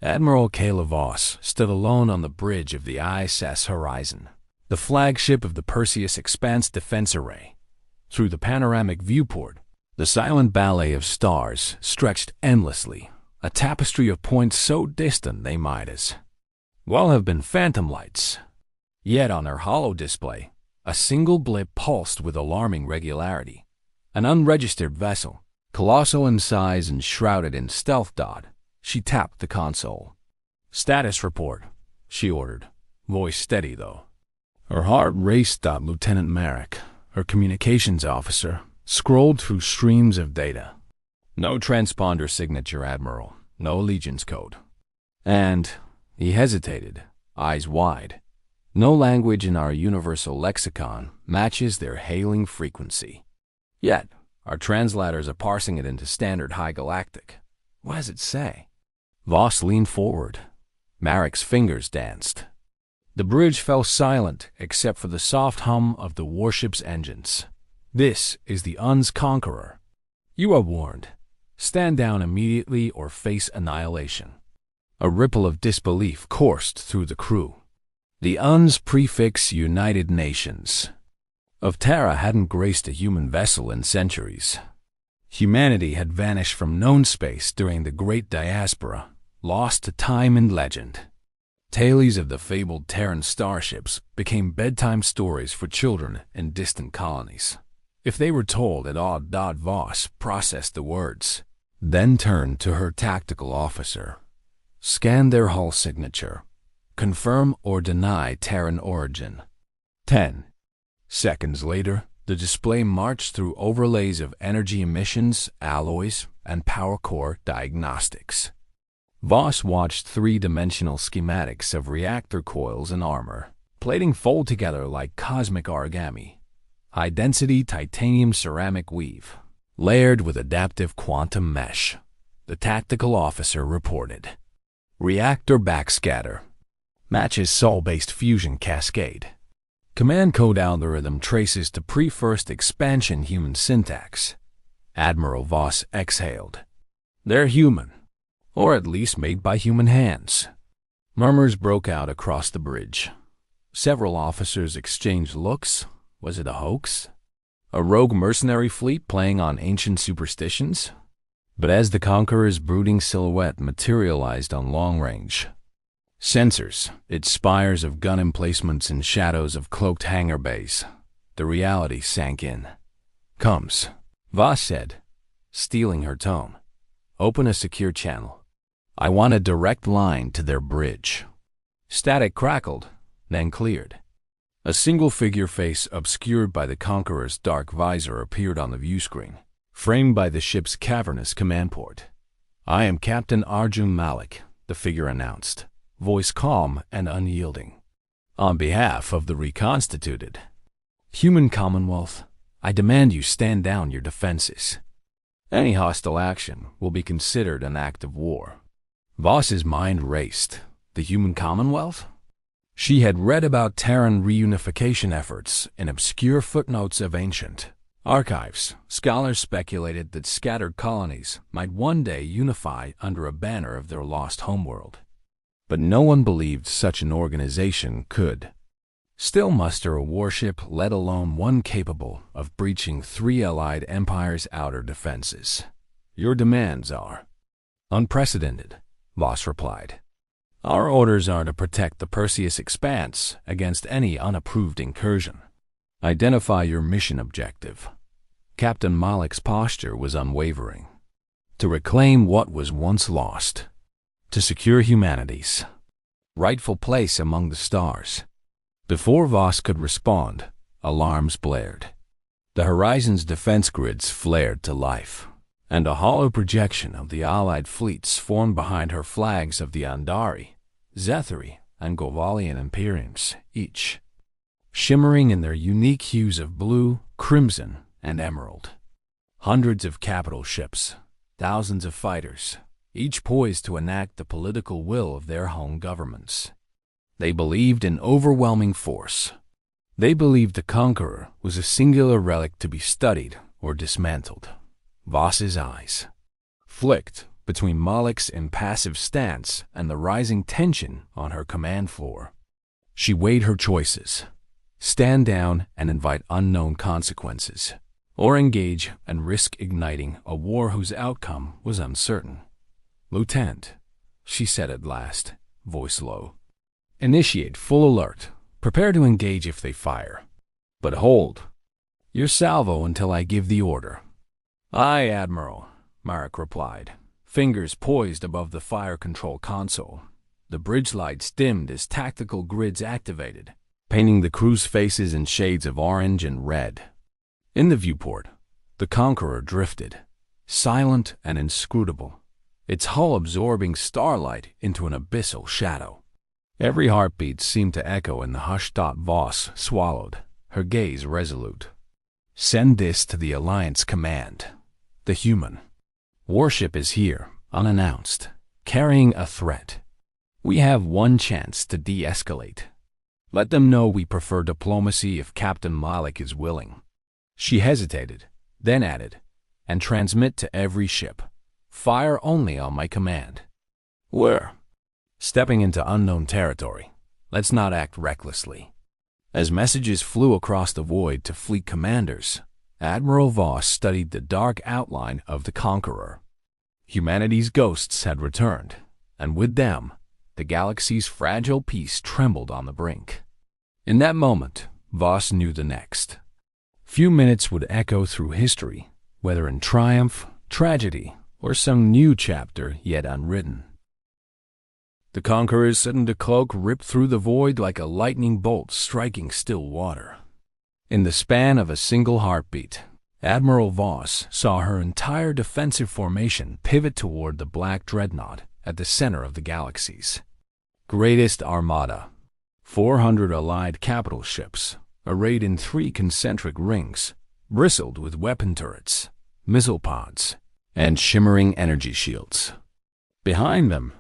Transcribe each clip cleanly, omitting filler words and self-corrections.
Admiral Kayla Voss stood alone on the bridge of the ISS Horizon, the flagship of the Perseus Expanse Defense Array. Through the panoramic viewport, the silent ballet of stars stretched endlessly, a tapestry of points so distant they might as well have been phantom lights. Yet on her hollow display, a single blip pulsed with alarming regularity. An unregistered vessel, colossal in size and shrouded in stealth dot. She tapped the console. "Status report," she ordered, voice steady though. Her heart raced. Lieutenant Merrick, her communications officer, scrolled through streams of data. "No transponder signature, Admiral. No allegiance code." And he hesitated, eyes wide. "No language in our universal lexicon matches their hailing frequency. Yet, our translators are parsing it into standard high Galactic. What does it say?" Voss leaned forward. Marek's fingers danced. The bridge fell silent except for the soft hum of the warship's engines. "This is the UN's Conqueror. You are warned. Stand down immediately or face annihilation." A ripple of disbelief coursed through the crew. The UN's prefix United Nations of Terra hadn't graced a human vessel in centuries. Humanity had vanished from known space during the Great Diaspora, lost to time and legend. Tales of the fabled Terran starships became bedtime stories for children in distant colonies. If they were told at all, Voss processed the words, then turned to her tactical officer. "Scan their hull signature. Confirm or deny Terran origin." 10 seconds later, the display marched through overlays of energy emissions, alloys, and power core diagnostics. Voss watched three-dimensional schematics of reactor coils and armor, plating fold together like cosmic origami. High-density titanium ceramic weave, layered with adaptive quantum mesh. The tactical officer reported. "Reactor backscatter. Matches Sol-based fusion cascade." Command code algorithm traces to pre-first expansion human syntax. Admiral Voss exhaled. "They're human. Or at least made by human hands." Murmurs broke out across the bridge. Several officers exchanged looks. Was it a hoax? A rogue mercenary fleet playing on ancient superstitions? But as the Conqueror's brooding silhouette materialized on long range sensors, its spires of gun emplacements and shadows of cloaked hangar bays, the reality sank in. "Comes," Voss said, stealing her tone. "Open a secure channel. I want a direct line to their bridge." Static crackled, then cleared. A single figure face obscured by the Conqueror's dark visor appeared on the view screen, framed by the ship's cavernous command port. "I am Captain Arjun Malik," the figure announced, voice calm and unyielding. "On behalf of the reconstituted human Commonwealth, I demand you stand down your defenses. Any hostile action will be considered an act of war." Voss's mind raced. The human Commonwealth? She had read about Terran reunification efforts in obscure footnotes of ancient archives. Scholars speculated that scattered colonies might one day unify under a banner of their lost homeworld. But no one believed such an organization could still muster a warship, let alone one capable of breaching three allied empires' outer defenses. "Your demands are unprecedented," Voss replied. "Our orders are to protect the Perseus Expanse against any unapproved incursion. Identify your mission objective." Captain Malik's posture was unwavering. "To reclaim what was once lost. To secure humanity's rightful place among the stars." Before Voss could respond, alarms blared. The horizon's defense grids flared to life, and a hollow projection of the Allied fleets formed behind her flags of the Andari, Zethari, and Govalian Imperiums, each shimmering in their unique hues of blue, crimson, and emerald. Hundreds of capital ships, thousands of fighters, each poised to enact the political will of their home governments. They believed in overwhelming force. They believed the Conqueror was a singular relic to be studied or dismantled. Voss's eyes flicked between Malik's impassive stance and the rising tension on her command floor. She weighed her choices: stand down and invite unknown consequences, or engage and risk igniting a war whose outcome was uncertain. "Lieutenant," she said at last, voice low, "initiate full alert. Prepare to engage if they fire. But hold your salvo until I give the order." "Aye, Admiral," Marek replied, fingers poised above the fire control console. The bridge lights dimmed as tactical grids activated, painting the crew's faces in shades of orange and red. In the viewport, the Conqueror drifted, silent and inscrutable, its hull absorbing starlight into an abyssal shadow. Every heartbeat seemed to echo in the hushed thought. Voss swallowed, her gaze resolute. "Send this to the Alliance Command. The human warship is here, unannounced, carrying a threat. We have one chance to de-escalate. Let them know we prefer diplomacy if Captain Malik is willing." She hesitated, then added, "And transmit to every ship. Fire only on my command. We're stepping into unknown territory. Let's not act recklessly." As messages flew across the void to fleet commanders, Admiral Voss studied the dark outline of the Conqueror. Humanity's ghosts had returned, and with them, the galaxy's fragile peace trembled on the brink. In that moment, Voss knew the next few minutes would echo through history, whether in triumph, tragedy, or some new chapter yet unwritten. The Conqueror's sudden cloak ripped through the void like a lightning bolt striking still water. In the span of a single heartbeat, Admiral Voss saw her entire defensive formation pivot toward the black dreadnought at the center of the galaxy's greatest armada. 400 allied capital ships, arrayed in 3 concentric rings, bristled with weapon turrets, missile pods, and shimmering energy shields. Behind them,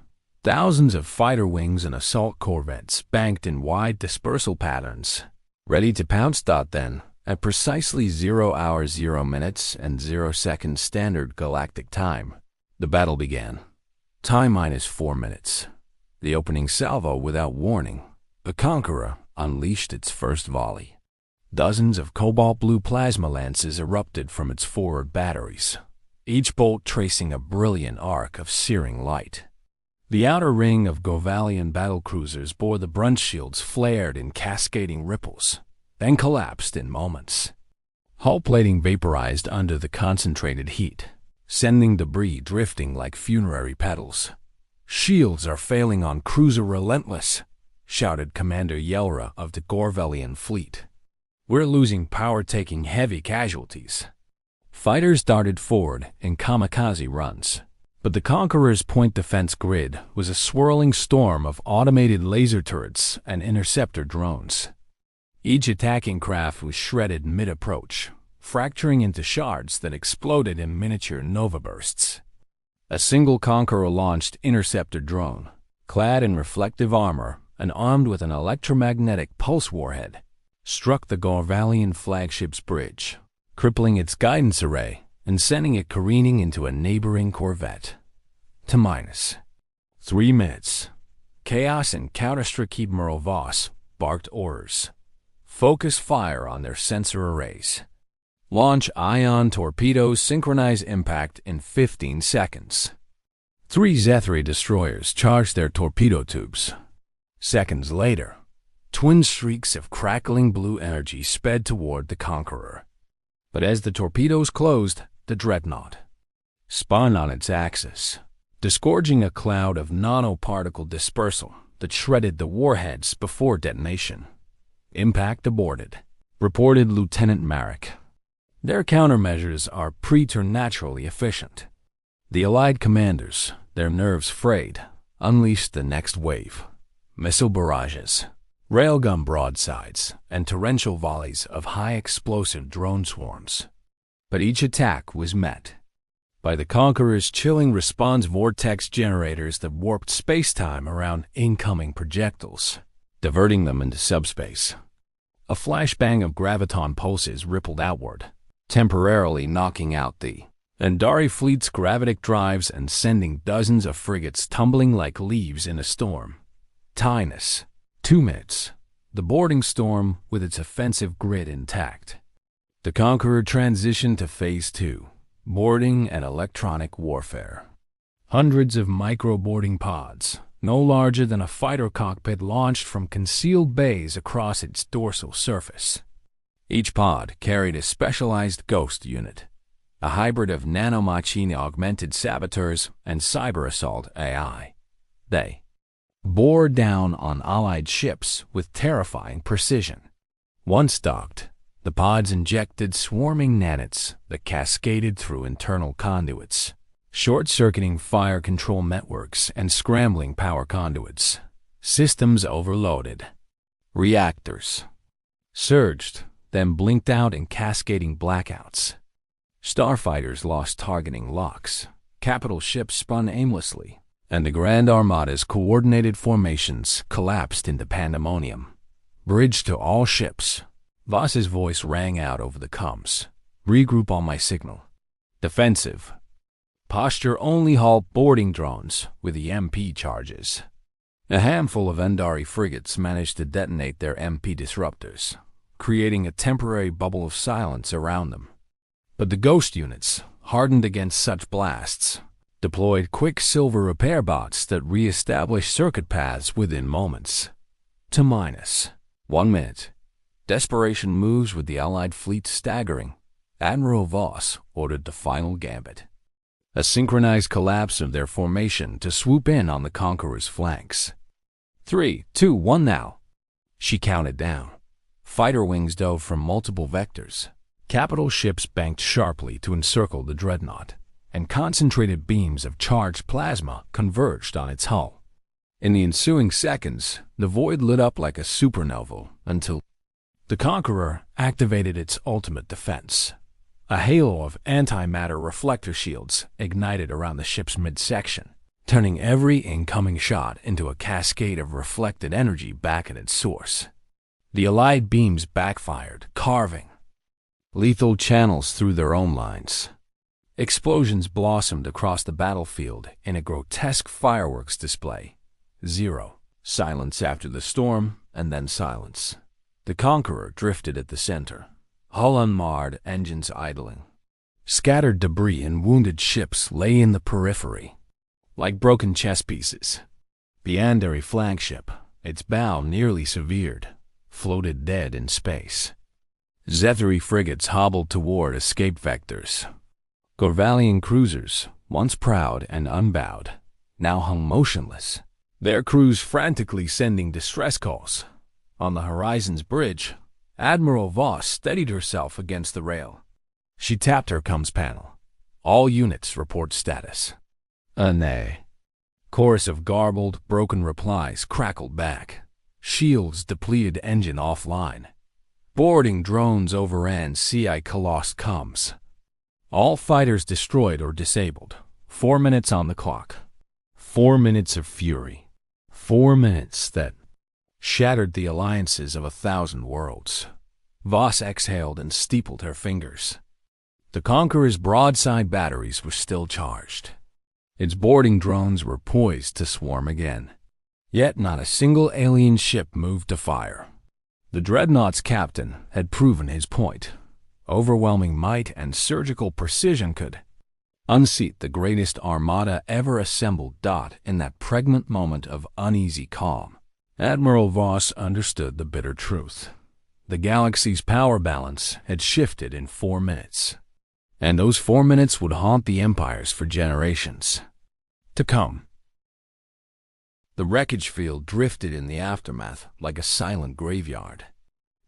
thousands of fighter wings and assault corvettes banked in wide dispersal patterns, ready to pounce. Then, at precisely 0 hours 0 minutes and 0 seconds standard galactic time, the battle began. Time minus 4 minutes. The opening salvo without warning, the Conqueror unleashed its first volley. Dozens of cobalt blue plasma lances erupted from its forward batteries, each bolt tracing a brilliant arc of searing light. The outer ring of Govalian battlecruisers bore the brunt shields flared in cascading ripples, then collapsed in moments. Hull plating vaporized under the concentrated heat, sending debris drifting like funerary petals. "Shields are failing on cruiser Relentless," shouted Commander Yelra of the Gorvalian fleet. "We're losing power, taking heavy casualties." Fighters darted forward in kamikaze runs, but the Conqueror's point defense grid was a swirling storm of automated laser turrets and interceptor drones. Each attacking craft was shredded mid-approach, fracturing into shards that exploded in miniature nova bursts. A single Conqueror-launched interceptor drone, clad in reflective armor and armed with an electromagnetic pulse warhead, struck the Gorvalian flagship's bridge, crippling its guidance array and sending it careening into a neighboring corvette. T-minus 3 minutes. Chaos and Counter-Strike. Admiral Voss barked orders. Focus fire on their sensor arrays. Launch ion torpedoes. Synchronize impact in 15 seconds. 3 Zethri destroyers charged their torpedo tubes. Seconds later, twin streaks of crackling blue energy sped toward the Conqueror. But as the torpedoes closed, the dreadnought spun on its axis, disgorging a cloud of nanoparticle dispersal that shredded the warheads before detonation. "Impact aborted," reported Lieutenant Marek. "Their countermeasures are preternaturally efficient." The Allied commanders, their nerves frayed, unleashed the next wave. Missile barrages, railgun broadsides, and torrential volleys of high-explosive drone swarms. But each attack was met by the Conqueror's chilling response vortex generators that warped space-time around incoming projectiles, diverting them into subspace. A flashbang of graviton pulses rippled outward, temporarily knocking out the Andari fleet's gravitic drives and sending dozens of frigates tumbling like leaves in a storm. Tinus. 2 minutes. The boarding storm with its offensive grid intact. The Conqueror transitioned to Phase 2, boarding and electronic warfare. Hundreds of micro-boarding pods, no larger than a fighter cockpit, launched from concealed bays across its dorsal surface. Each pod carried a specialized ghost unit, a hybrid of nanomachine-augmented saboteurs and cyber-assault AI. They bore down on Allied ships with terrifying precision. Once docked, the pods injected swarming nanites that cascaded through internal conduits, short-circuiting fire control networks and scrambling power conduits. Systems overloaded. Reactors surged, then blinked out in cascading blackouts. Starfighters lost targeting locks. Capital ships spun aimlessly, and the Grand Armada's coordinated formations collapsed into pandemonium. Bridge to all ships. Voss's voice rang out over the comms. Regroup on my signal. Defensive. Posture only halt boarding drones with EMP charges. A handful of Andari frigates managed to detonate their MP disruptors, creating a temporary bubble of silence around them. But the ghost units, hardened against such blasts, deployed quicksilver repair bots that re-established circuit paths within moments. To -1 minute. Desperation moves with the Allied fleet staggering. Admiral Voss ordered the final gambit. A synchronized collapse of their formation to swoop in on the Conqueror's flanks. 3, 2, 1 now. She counted down. Fighter wings dove from multiple vectors. Capital ships banked sharply to encircle the dreadnought, and concentrated beams of charged plasma converged on its hull. In the ensuing seconds, the void lit up like a supernova until the Conqueror activated its ultimate defense. A halo of antimatter reflector shields ignited around the ship's midsection, turning every incoming shot into a cascade of reflected energy back at its source. The Allied beams backfired, carving lethal channels through their own lines. Explosions blossomed across the battlefield in a grotesque fireworks display. 0. Silence after the storm, and then silence. The Conqueror drifted at the center, hull unmarred, engines idling. Scattered debris and wounded ships lay in the periphery, like broken chess pieces. The Andari flagship, its bow nearly severed, floated dead in space. Zetheri frigates hobbled toward escape vectors. Gorvalian cruisers, once proud and unbowed, now hung motionless, their crews frantically sending distress calls. On the horizon's bridge, Admiral Voss steadied herself against the rail. She tapped her comms panel. All units report status. Nay. Chorus of garbled, broken replies crackled back. Shields depleted, engine offline. Boarding drones overran CI Coloss comms. All fighters destroyed or disabled. 4 minutes on the clock. 4 minutes of fury. 4 minutes that shattered the alliances of 1,000 worlds. Voss exhaled and steepled her fingers. The Conqueror's broadside batteries were still charged. Its boarding drones were poised to swarm again. Yet not a single alien ship moved to fire. The dreadnought's captain had proven his point. Overwhelming might and surgical precision could unseat the greatest armada ever assembled. In that pregnant moment of uneasy calm, Admiral Voss understood the bitter truth. The galaxy's power balance had shifted in 4 minutes, and those 4 minutes would haunt the empires for generations to come. The wreckage field drifted in the aftermath like a silent graveyard.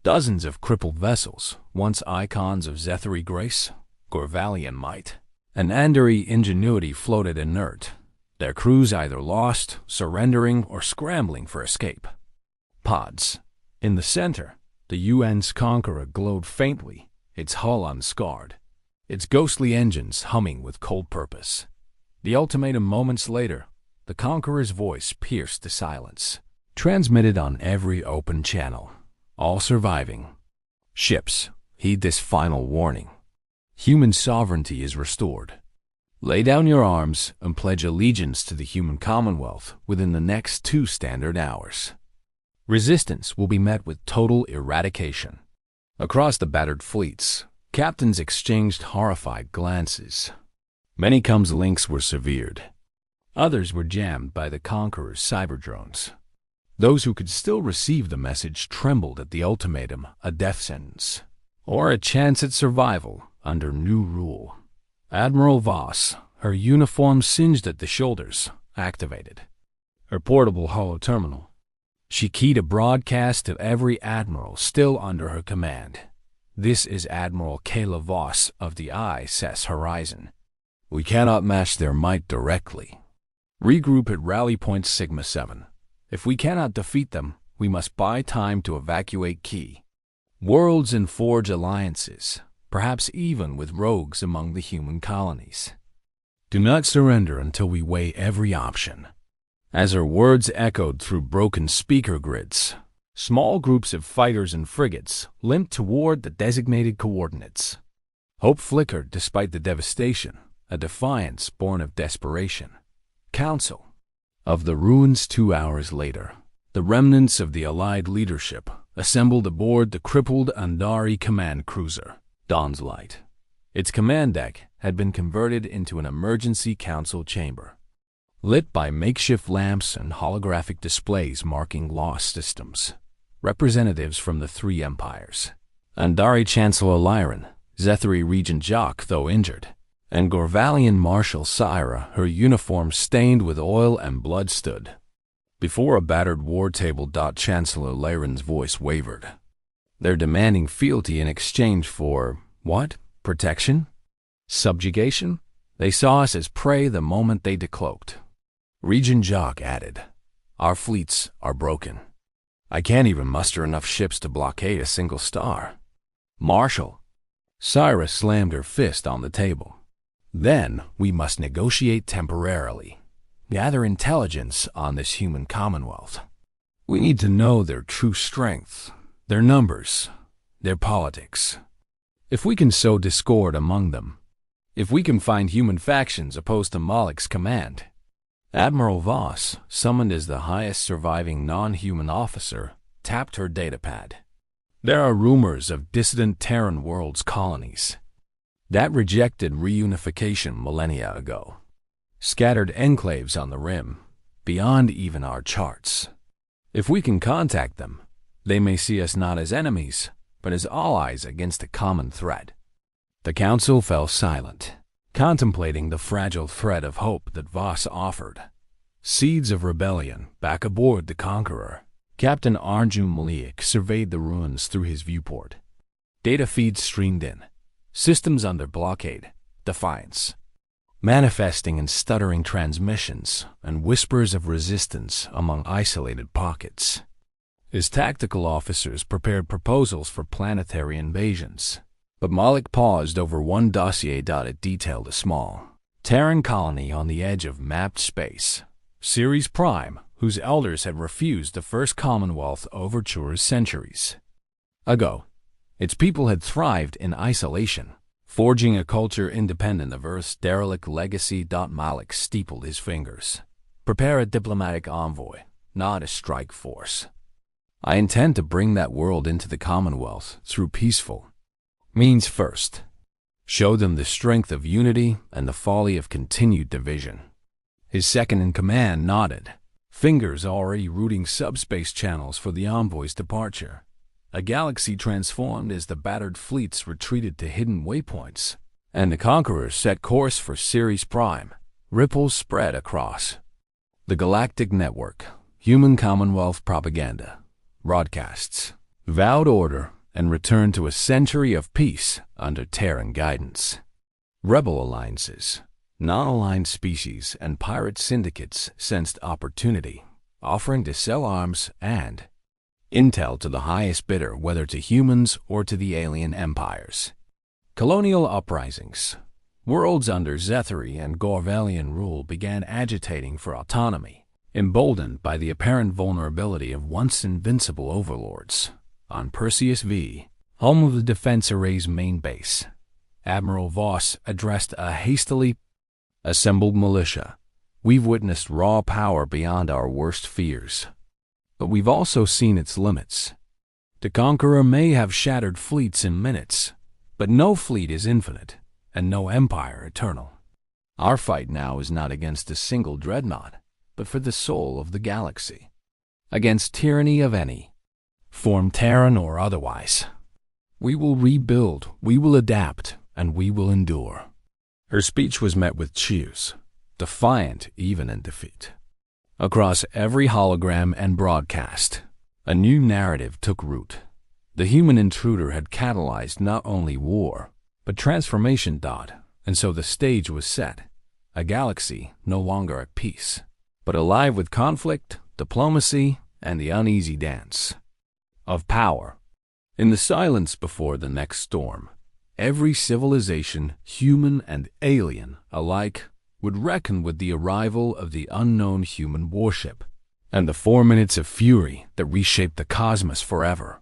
Dozens of crippled vessels, once icons of Zetheri grace, Gorvalian might, and Andari ingenuity, floated inert, their crews either lost, surrendering, or scrambling for escape. Pods. In the center, the UN's Conqueror glowed faintly, its hull unscarred, its ghostly engines humming with cold purpose. The ultimatum moments later, the Conqueror's voice pierced the silence, transmitted on every open channel. All surviving ships, heed this final warning. Human sovereignty is restored. Lay down your arms and pledge allegiance to the human commonwealth within the next 2 standard hours. Resistance will be met with total eradication. Across the battered fleets, captains exchanged horrified glances. Many comms links were severed. Others were jammed by the Conqueror's cyber drones. Those who could still receive the message trembled at the ultimatum, a death sentence, or a chance at survival under new rule. Admiral Voss, her uniform singed at the shoulders, activated her portable holo-terminal. She keyed a broadcast to every admiral still under her command. This is Admiral Kayla Voss of the ISS Horizon. We cannot match their might directly. Regroup at Rally Point Sigma 7. If we cannot defeat them, we must buy time to evacuate Key worlds and forge alliances, perhaps even with rogues among the human colonies. Do not surrender until we weigh every option. As her words echoed through broken speaker grids, small groups of fighters and frigates limped toward the designated coordinates. Hope flickered despite the devastation, a defiance born of desperation. Council of the ruins 2 hours later. The remnants of the Allied leadership assembled aboard the crippled Andari command cruiser, Dawn's Light. Its command deck had been converted into an emergency council chamber, lit by makeshift lamps and holographic displays marking lost systems. Representatives from the 3 empires, Andari Chancellor Lyran, Zethari Regent Jock, though injured, and Gorvalian Marshal Syra, her uniform stained with oil and blood, stood before a battered war table. Chancellor Lyran's voice wavered. They're demanding fealty in exchange for what? Protection? Subjugation? They saw us as prey the moment they decloaked. Regent Jock added, our fleets are broken. I can't even muster enough ships to blockade a single star. Marshal. Syra slammed her fist on the table. Then we must negotiate temporarily. Gather intelligence on this human commonwealth. We need to know their true strength, their numbers, their politics. If we can sow discord among them, if we can find human factions opposed to Malik's command. Admiral Voss, summoned as the highest surviving non-human officer, tapped her datapad. There are rumors of dissident Terran worlds colonies that rejected reunification millennia ago. Scattered enclaves on the rim, beyond even our charts. If we can contact them, they may see us not as enemies, but as allies against a common threat. The council fell silent, contemplating the fragile thread of hope that Voss offered. Seeds of rebellion back aboard the Conqueror. Captain Arjun Malik surveyed the ruins through his viewport. Data feeds streamed in. Systems under blockade. Defiance. Manifesting in stuttering transmissions and whispers of resistance among isolated pockets. His tactical officers prepared proposals for planetary invasions. But Malik paused over one dossier. It detailed a small Terran colony on the edge of mapped space, Ceres Prime, whose elders had refused the first Commonwealth overtures centuries ago. Its people had thrived in isolation, forging a culture independent of Earth's derelict legacy. Malik steepled his fingers. Prepare a diplomatic envoy, not a strike force. I intend to bring that world into the Commonwealth through peaceful means first. Show them the strength of unity and the folly of continued division. His second-in-command nodded, fingers already routing subspace channels for the envoy's departure. A galaxy transformed as the battered fleets retreated to hidden waypoints, and the Conquerors set course for Ceres Prime. Ripples spread across the Galactic network. Human Commonwealth propaganda, broadcasts, vowed order, and return to a century of peace under Terran guidance. Rebel alliances, non-aligned species, and pirate syndicates sensed opportunity, offering to sell arms and intel to the highest bidder, whether to humans or to the alien empires. Colonial uprisings. Worlds under Zethari and Gorvalian rule began agitating for autonomy, emboldened by the apparent vulnerability of once invincible overlords. On Perseus V, home of the Defense Array's main base, Admiral Voss addressed a hastily assembled militia. We've witnessed raw power beyond our worst fears. But we've also seen its limits. The Conqueror may have shattered fleets in minutes, but no fleet is infinite, and no empire eternal. Our fight now is not against a single dreadnought, but for the soul of the galaxy. Against tyranny of any form, Terran or otherwise. We will rebuild, we will adapt, and we will endure. Her speech was met with cheers, defiant even in defeat. Across every hologram and broadcast, a new narrative took root. The human intruder had catalyzed not only war, but transformation. And so the stage was set. A galaxy no longer at peace, but alive with conflict, diplomacy, and the uneasy dance of power. In the silence before the next storm, every civilization, human and alien alike, would reckon with the arrival of the unknown human warship, and the 4 minutes of fury that reshaped the cosmos forever.